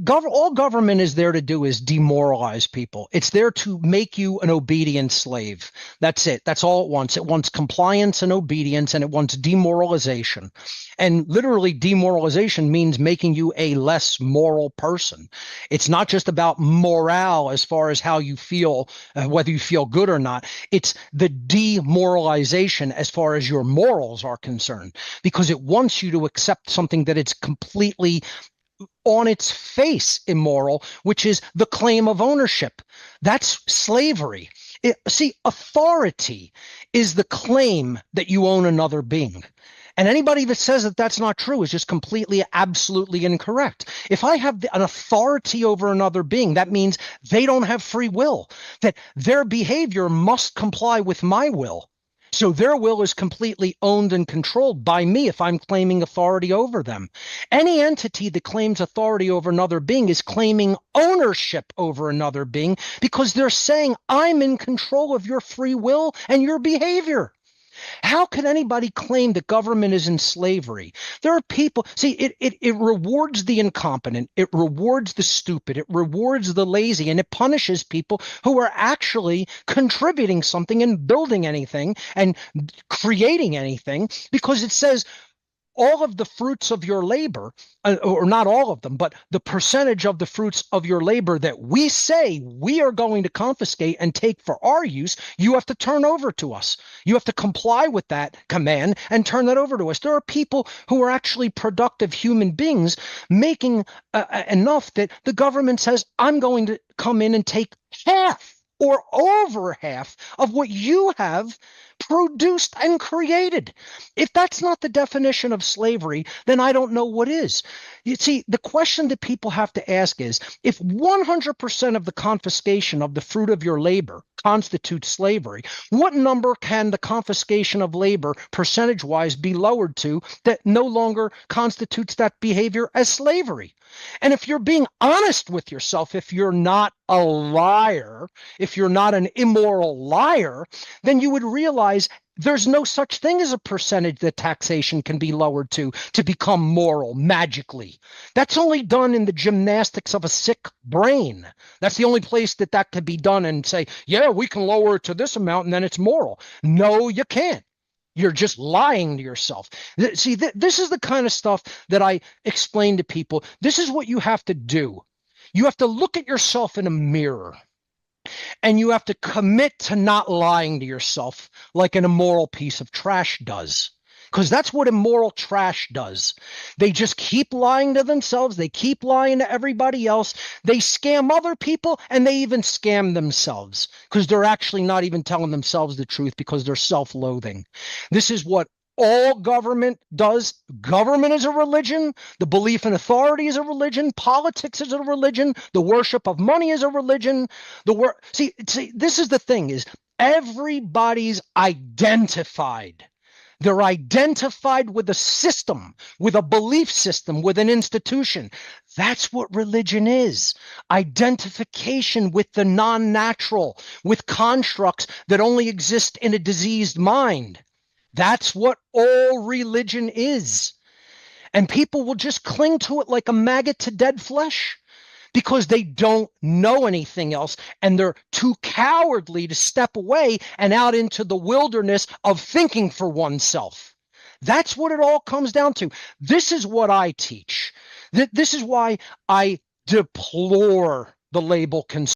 all government is there to do is demoralize people. It's there to make you an obedient slave. That's it. That's all it wants. It wants compliance and obedience, and it wants demoralization. And literally, demoralization means making you a less moral person. It's not just about morale as far as how you feel, whether you feel good or not. It's the demoralization as far as your morals are concerned, because it wants you to accept something that it's completely on its face immoral, which is the claim of ownership. That's slavery. See, authority is the claim that you own another being. And anybody that says that that's not true is just completely, absolutely incorrect. If I have an authority over another being, that means they don't have free will, that their behavior must comply with my will. So their will is completely owned and controlled by me if I'm claiming authority over them. Any entity that claims authority over another being is claiming ownership over another being, because they're saying, I'm in control of your free will and your behavior. How can anybody claim that government is in slavery? There are people, see, it rewards the incompetent, it rewards the stupid, it rewards the lazy, and it punishes people who are actually contributing something and building anything and creating anything, because it says all of the fruits of your labor, or not all of them, but the percentage of the fruits of your labor that we say we are going to confiscate and take for our use, you have to turn over to us. You have to comply with that command and turn that over to us. There are people who are actually productive human beings making enough that the government says, I'm going to come in and take half or over half of what you have produced and created. If that's not the definition of slavery, then I don't know what is. You see, the question that people have to ask is, if 100% of the confiscation of the fruit of your labor constitutes slavery, what number can the confiscation of labor percentage-wise be lowered to that no longer constitutes that behavior as slavery? And if you're being honest with yourself, if you're not a liar, if you're not an immoral liar, then you would realize there's no such thing as a percentage that taxation can be lowered to become moral magically. That's only done in the gymnastics of a sick brain. That's the only place that could be done and say, yeah, we can lower it to this amount and then it's moral. No, you can't. You're just lying to yourself. See, this is the kind of stuff that I explain to people. This is what you have to do. You have to look at yourself in a mirror, and you have to commit to not lying to yourself like an immoral piece of trash does. Because that's what immoral trash does. They just keep lying to themselves. They keep lying to everybody else. They scam other people, and they even scam themselves, because they're actually not even telling themselves the truth, because they're self-loathing. This is what all government does. Government is a religion. The belief in authority is a religion. Politics is a religion. The worship of money is a religion. See, this is the thing, is everybody's identified. They're identified with a system, with a belief system, with an institution. That's what religion is. Identification with the non-natural, with constructs that only exist in a diseased mind. That's what all religion is. And people will just cling to it like a maggot to dead flesh, because they don't know anything else, and they're too cowardly to step away and out into the wilderness of thinking for oneself. That's what it all comes down to. This is what I teach. This is why I deplore the label conservative.